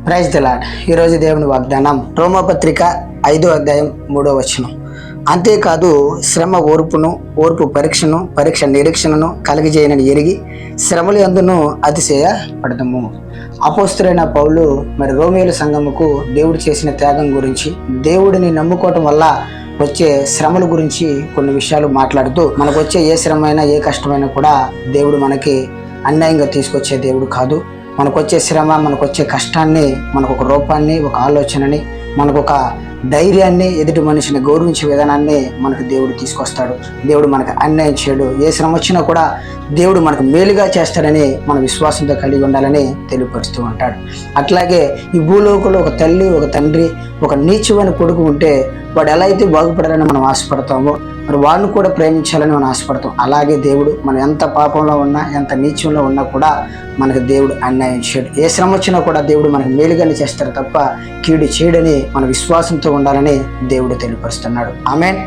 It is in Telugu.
Praise the lord. ఈరోజు దేవుని వాగ్దానం రోమపత్రిక 5వ అధ్యాయం 3వ వచనం. అంతేకాదు శ్రమ ఓర్పు పరీక్ష నిరీక్షణను కలిగజేయనని ఎరిగి శ్రమల యందును అతిశయపడదము. అపోస్తలుడైన పౌలు రోమేలు సంఘముకు దేవుడు చేసిన త్యాగం గురించి, దేవుడిని నమ్ముకోవటం వల్ల వచ్చే శ్రమల గురించి కొన్ని విషయాలు మాట్లాడుతూ, మనకు వచ్చే ఏ శ్రమైనా ఏ కష్టమైనా కూడా దేవుడు మనకి అన్యాయంగా తీసుకొచ్చే దేవుడు కాదు. మనకు వచ్చే శ్రమ, మనకు వచ్చే కష్టాన్ని, మనకు ఒక రూపాన్ని, ఒక ఆలోచనని, మనకు ఒక ధైర్యాన్ని, ఎదుటి మనిషిని గౌరవించే విధానాన్ని మనకు దేవుడు తీసుకొస్తాడు. దేవుడు మనకు అన్యాయం చేయడు. ఏ శ్రమ వచ్చినా కూడా దేవుడు మనకు మేలుగా చేస్తాడని మన విశ్వాసంతో కలిగి ఉండాలని తెలియపరుస్తూ ఉంటాడు. అట్లాగే ఈ భూలోకంలో ఒక తల్లి, ఒక తండ్రి, ఒక నీచమైన కొడుకు ఉంటే వాడు ఎలా అయితే బాగుపడాలని మనం ఆశపడతామో, మరి వాడిని కూడా ప్రేమించాలని మనం ఆశపడతాం. అలాగే దేవుడు మనం ఎంత పాపంలో ఉన్నా, ఎంత నీచంలో ఉన్నా కూడా మనకు దేవుడు అన్యాయం చేయడు. ఏ శ్రమ వచ్చినా కూడా దేవుడు మనకు మేలుగానే చేస్తాడు తప్ప కీడు చేయడని మన విశ్వాసంతో ఉండాలని దేవుడు తెలియపరుస్తున్నాడు. ఆమేన్.